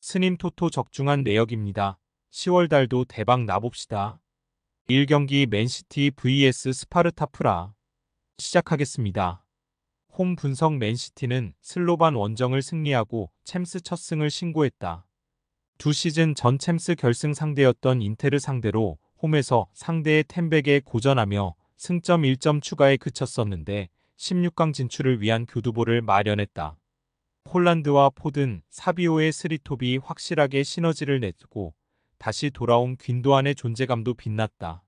스님 토토 적중한 내역입니다. 10월 달도 대박 나봅시다. 1경기 맨시티 vs 스파르타 프라. 시작하겠습니다. 홈 분석 맨시티는 슬로반 원정을 승리하고 챔스 첫 승을 신고했다. 두 시즌 전 챔스 결승 상대였던 인테르 상대로 홈에서 상대의 템백에 고전하며 승점 1점 추가에 그쳤었는데 16강 진출을 위한 교두보를 마련했다. 홀란드와 포든, 사비오의 스리톱이 확실하게 시너지를 냈고 다시 돌아온 귄도안의 존재감도 빛났다.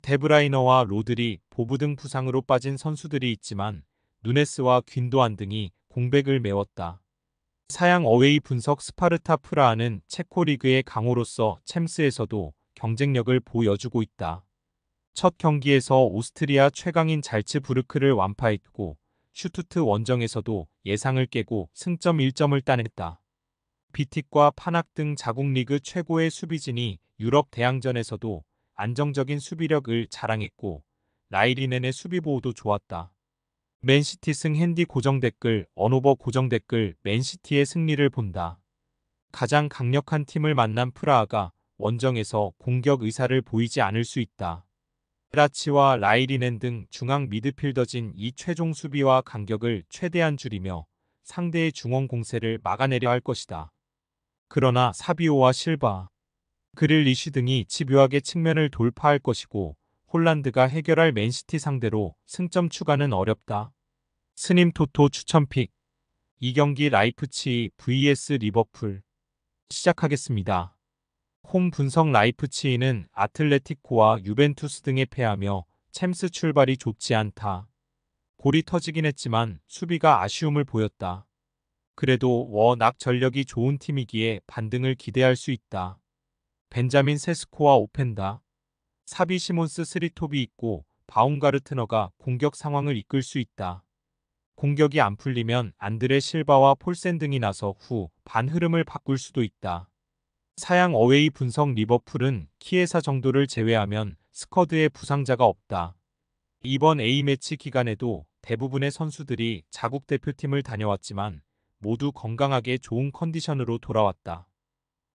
데브라이너와 로드리, 보브 등 부상으로 빠진 선수들이 있지만 누네스와 귄도안 등이 공백을 메웠다. 사양 어웨이 분석 스파르타 프라하는 체코 리그의 강호로서 챔스에서도 경쟁력을 보여주고 있다. 첫 경기에서 오스트리아 최강인 잘츠부르크를 완파했고 슈투트 원정에서도 예상을 깨고 승점 1점을 따냈다. 비틱과 파낙 등 자국 리그 최고의 수비진이 유럽 대항전에서도 안정적인 수비력을 자랑했고 라이리넨의 수비 보호도 좋았다. 맨시티 승 핸디 고정 댓글, 언오버 고정 댓글, 맨시티의 승리를 본다. 가장 강력한 팀을 만난 프라하가 원정에서 공격 의사를 보이지 않을 수 있다. 라치와 라이리넨 등 중앙 미드필더진 이 최종 수비와 간격을 최대한 줄이며 상대의 중원 공세를 막아내려 할 것이다. 그러나 사비오와 실바, 그릴리쉬 등이 집요하게 측면을 돌파할 것이고 홀란드가 해결할 맨시티 상대로 승점 추가는 어렵다. 스님 토토 추천픽 2경기 라이프치히 vs 리버풀. 시작하겠습니다. 홈 분석 라이프치히는 아틀레티코와 유벤투스 등에 패하며 챔스 출발이 좋지 않다. 골이 터지긴 했지만 수비가 아쉬움을 보였다. 그래도 워낙 전력이 좋은 팀이기에 반등을 기대할 수 있다. 벤자민 세스코와 오펜다, 사비 시몬스 스리톱이 있고 바움가르트너가 공격 상황을 이끌 수 있다. 공격이 안 풀리면 안드레 실바와 폴센 등이 나서 후 반 흐름을 바꿀 수도 있다. 사양 어웨이 분석 리버풀은 키에사 정도를 제외하면 스쿼드에 부상자가 없다. 이번 A매치 기간에도 대부분의 선수들이 자국 대표팀을 다녀왔지만 모두 건강하게 좋은 컨디션으로 돌아왔다.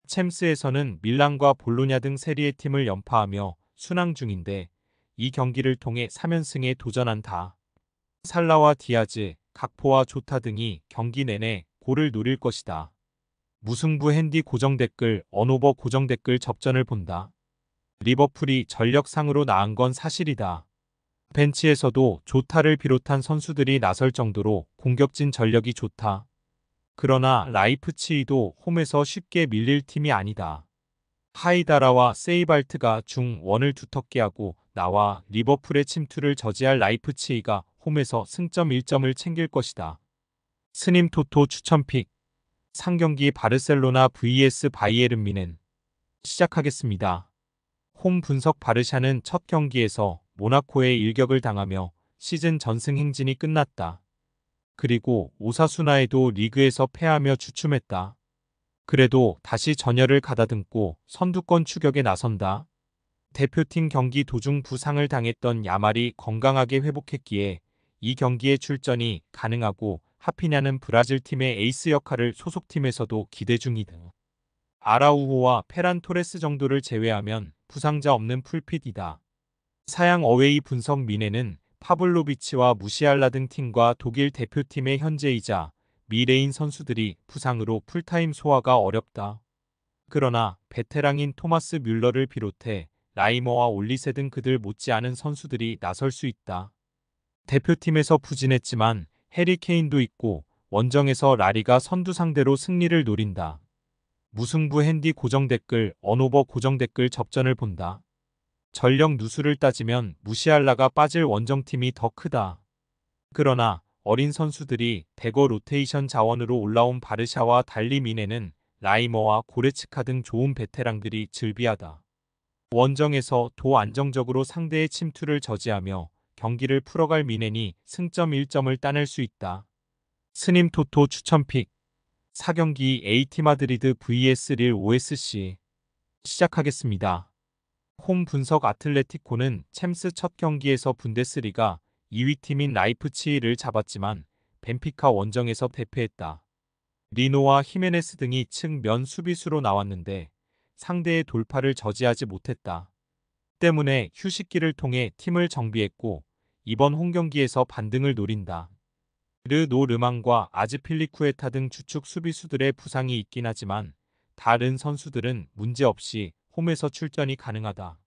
챔스에서는 밀란과 볼로냐 등 세리에 팀을 연파하며 순항 중인데 이 경기를 통해 3연승에 도전한다. 살라와 디아즈, 각포와 조타 등이 경기 내내 골을 노릴 것이다. 무승부 핸디 고정 댓글, 언오버 고정 댓글 접전을 본다. 리버풀이 전력상으로 나은 건 사실이다. 벤치에서도 조타를 비롯한 선수들이 나설 정도로 공격진 전력이 좋다. 그러나 라이프치히도 홈에서 쉽게 밀릴 팀이 아니다. 하이다라와 세이발트가 중원을 두텁게 하고 나와 리버풀의 침투를 저지할 라이프치히가 홈에서 승점 1점을 챙길 것이다. 스님 토토 추천픽 3경기 바르셀로나 vs 바이에른 뮌헨. 시작하겠습니다. 홈 분석 바르샤는 첫 경기에서 모나코에 일격을 당하며 시즌 전승 행진이 끝났다. 그리고 오사수나에도 리그에서 패하며 주춤했다. 그래도 다시 전열을 가다듬고 선두권 추격에 나선다. 대표팀 경기 도중 부상을 당했던 야말이 건강하게 회복했기에 이 경기에 출전이 가능하고 하피냐는 브라질 팀의 에이스 역할을 소속팀에서도 기대 중이다. 아라우호와 페란 토레스 정도를 제외하면 부상자 없는 풀핏이다. 사양 어웨이 분석 뮌헨은 파블로비치와 무시알라 등 팀과 독일 대표팀의 현재이자 미래인 선수들이 부상으로 풀타임 소화가 어렵다. 그러나 베테랑인 토마스 뮬러를 비롯해 라이머와 올리세 등 그들 못지않은 선수들이 나설 수 있다. 대표팀에서 부진했지만 해리 케인도 있고 원정에서 라리가 선두 상대로 승리를 노린다. 무승부 핸디 고정 댓글, 언오버 고정 댓글 접전을 본다. 전력 누수를 따지면 무시알라가 빠질 원정팀이 더 크다. 그러나 어린 선수들이 대거 로테이션 자원으로 올라온 바르샤와 달리 뮌헨은 라이머와 고레츠카 등 좋은 베테랑들이 즐비하다. 원정에서 도 안정적으로 상대의 침투를 저지하며 경기를 풀어갈 뮌헨이 승점 1점을 따낼 수 있다. 스님 토토 추천픽 4경기 AT 마드리드 vs 릴 OSC. 시작하겠습니다. 홈 분석 아틀레티코는 챔스 첫 경기에서 분데스리가 2위 팀인 라이프치히를 잡았지만 벤피카 원정에서 대패했다. 리노와 히메네스 등이 측면 수비수로 나왔는데 상대의 돌파를 저지하지 못했다. 때문에 휴식기를 통해 팀을 정비했고 이번 홈경기에서 반등을 노린다. 르노르망과 아즈필리쿠에타 등 주축 수비수들의 부상이 있긴 하지만 다른 선수들은 문제없이 홈에서 출전이 가능하다.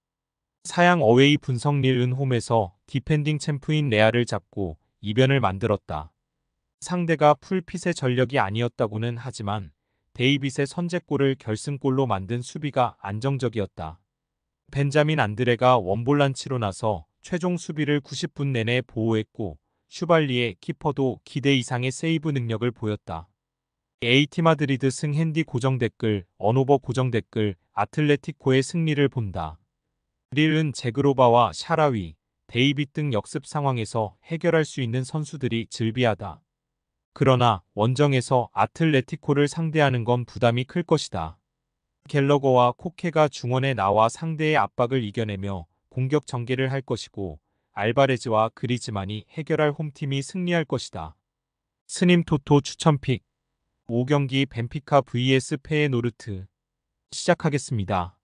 사양 어웨이 분석 릴은 홈에서 디펜딩 챔프인 레알을 잡고 이변을 만들었다. 상대가 풀핏의 전력이 아니었다고는 하지만 데이빗의 선제골을 결승골로 만든 수비가 안정적이었다. 벤자민 안드레가 원볼란치로 나서 최종 수비를 90분 내내 보호했고 슈발리의 키퍼도 기대 이상의 세이브 능력을 보였다. AT 마드리드 승 핸디 고정 댓글, 언오버 고정 댓글, 아틀레티코의 승리를 본다. 릴은 제그로바와 샤라위, 데이빗 등 역습 상황에서 해결할 수 있는 선수들이 즐비하다. 그러나 원정에서 아틀레티코를 상대하는 건 부담이 클 것이다. 갤러거와 코케가 중원에 나와 상대의 압박을 이겨내며 공격 전개를 할 것이고 알바레즈와 그리즈만이 해결할 홈팀이 승리할 것이다. 스님 토토 추천픽 5경기 벤피카 vs 페에노르트 시작하겠습니다.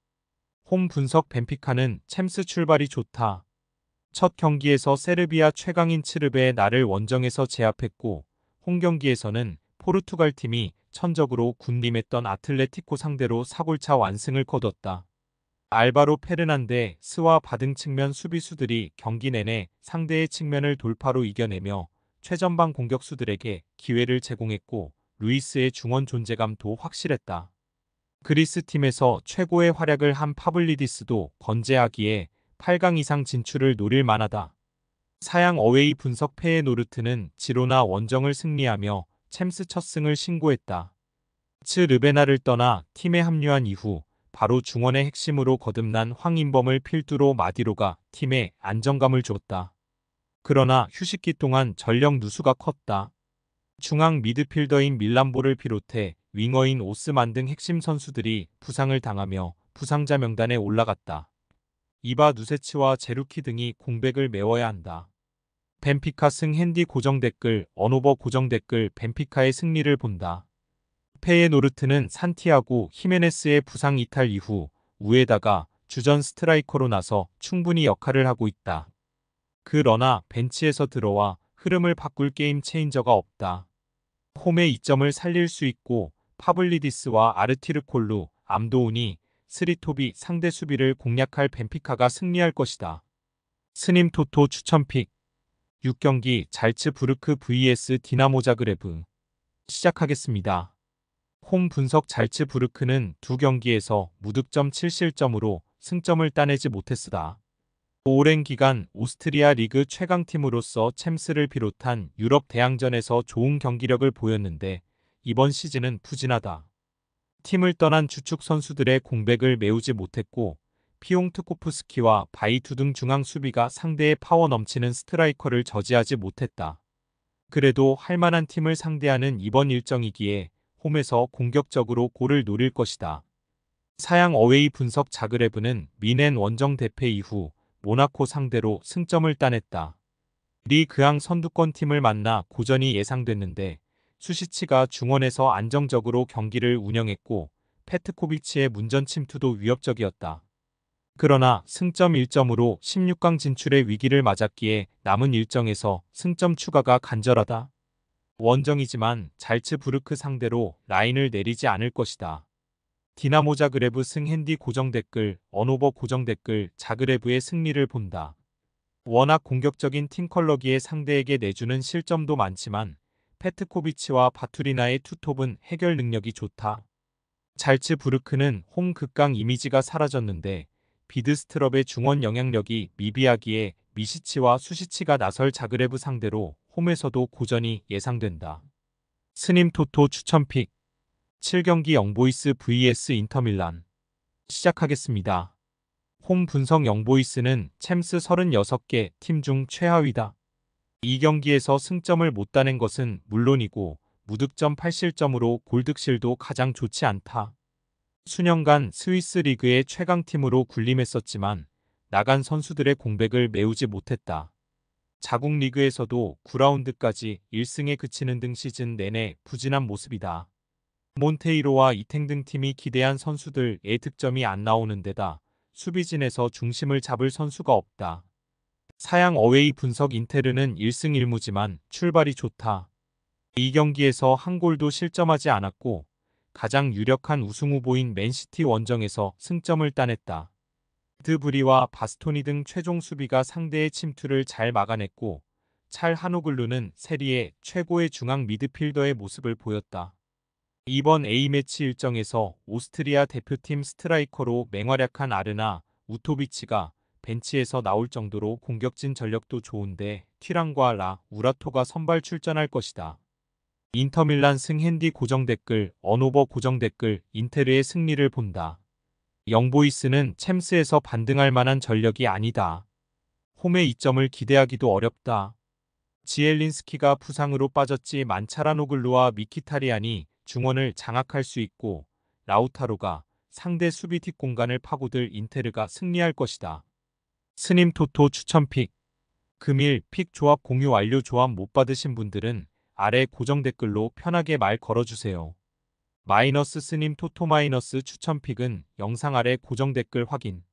홈 분석 벤피카는 챔스 출발이 좋다. 첫 경기에서 세르비아 최강인 츠르베의 나를 원정에서 제압했고 홈경기에서는 포르투갈 팀이 천적으로 군림했던 아틀레티코 상대로 4골차 완승을 거뒀다. 알바로 페르난데스와 바등 측면 수비수들이 경기 내내 상대의 측면을 돌파로 이겨내며 최전방 공격수들에게 기회를 제공했고 루이스의 중원 존재감도 확실했다. 그리스 팀에서 최고의 활약을 한 파블리디스도 건재하기에 8강 이상 진출을 노릴 만하다. 사양 어웨이 분석 페에노르트는 지로나 원정을 승리하며 챔스 첫 승을 신고했다. 르베나를 떠나 팀에 합류한 이후 바로 중원의 핵심으로 거듭난 황인범을 필두로 마디로가 팀에 안정감을 주었다. 그러나 휴식기 동안 전력 누수가 컸다. 중앙 미드필더인 밀란보를 비롯해 윙어인 오스만 등 핵심 선수들이 부상을 당하며 부상자 명단에 올라갔다. 이바 누세츠와 제루키 등이 공백을 메워야 한다. 벤피카 승 핸디 고정 댓글, 언오버 고정 댓글 벤피카의 승리를 본다. 페에노르트는 산티아고 히메네스의 부상 이탈 이후 우에다가 주전 스트라이커로 나서 충분히 역할을 하고 있다. 그러나 벤치에서 들어와 흐름을 바꿀 게임 체인저가 없다. 홈의 이점을 살릴 수 있고 파블리디스와 아르티르콜루, 암도운이 스리톱이 상대 수비를 공략할 벤피카가 승리할 것이다. 스님 토토 추천픽 6경기 잘츠부르크 vs 디나모 자그레브 시작하겠습니다. 홈 분석 잘츠부르크는 두 경기에서 무득점 7실점으로 승점을 따내지 못했으다. 오랜 기간 오스트리아 리그 최강팀으로서 챔스를 비롯한 유럽 대항전에서 좋은 경기력을 보였는데 이번 시즌은 부진하다. 팀을 떠난 주축 선수들의 공백을 메우지 못했고 피옹트코프스키와 바이투 등 중앙 수비가 상대의 파워 넘치는 스트라이커를 저지하지 못했다. 그래도 할만한 팀을 상대하는 이번 일정이기에 홈에서 공격적으로 골을 노릴 것이다. 사양 어웨이 분석 자그레브는 미넨 원정 대패 이후 모나코 상대로 승점을 따냈다. 리그앙 선두권 팀을 만나 고전이 예상됐는데 수시치가 중원에서 안정적으로 경기를 운영했고 페트코비치의 문전 침투도 위협적이었다. 그러나 승점 1점으로 16강 진출의 위기를 맞았기에 남은 일정에서 승점 추가가 간절하다. 원정이지만 잘츠부르크 상대로 라인을 내리지 않을 것이다. 디나모 자그레브 승 핸디 고정 댓글, 언오버 고정 댓글 자그레브의 승리를 본다. 워낙 공격적인 팀컬러기에 상대에게 내주는 실점도 많지만 페트코비치와 바투리나의 투톱은 해결 능력이 좋다. 잘츠부르크는 홈 극강 이미지가 사라졌는데 비드스트럽의 중원 영향력이 미비하기에 미시치와 수시치가 나설 자그레브 상대로 홈에서도 고전이 예상된다. 스님 토토 추천픽 7경기 영보이스 vs 인터밀란 시작하겠습니다. 홈 분석 영보이스는 챔스 36개 팀 중 최하위다. 이 경기에서 승점을 못 따낸 것은 물론이고 무득점 8실점으로 골득실도 가장 좋지 않다. 수년간 스위스 리그의 최강팀으로 군림했었지만 나간 선수들의 공백을 메우지 못했다. 자국 리그에서도 9라운드까지 1승에 그치는 등 시즌 내내 부진한 모습이다. 몬테이로와 이탱 등 팀이 기대한 선수들의 득점이 안 나오는 데다 수비진에서 중심을 잡을 선수가 없다. 사양 어웨이 분석 인테르는 1승 1무지만 출발이 좋다. 이 경기에서 한 골도 실점하지 않았고 가장 유력한 우승 후보인 맨시티 원정에서 승점을 따냈다. 드브리와 바스토니 등 최종 수비가 상대의 침투를 잘 막아냈고 찰 하노글루는 세리에 최고의 중앙 미드필더의 모습을 보였다. 이번 A매치 일정에서 오스트리아 대표팀 스트라이커로 맹활약한 아르나 우토비치가 벤치에서 나올 정도로 공격진 전력도 좋은데 튀랑과 라 우라토가 선발 출전할 것이다. 인터밀란 승 핸디 고정 댓글 언오버 고정 댓글 인테르의 승리를 본다. 영보이스는 챔스에서 반등할 만한 전력이 아니다. 홈의 이점을 기대하기도 어렵다. 지엘린스키가 부상으로 빠졌지만 차라노글루와 미키타리안이 중원을 장악할 수 있고 라우타로가 상대 수비 뒷공간을 파고들 인테르가 승리할 것이다. 스님 토토 추천픽 금일 픽 조합 공유 완료. 조합 못 받으신 분들은 아래 고정 댓글로 편하게 말 걸어주세요. 마이너스 스님 토토 마이너스 추천픽은 영상 아래 고정 댓글 확인.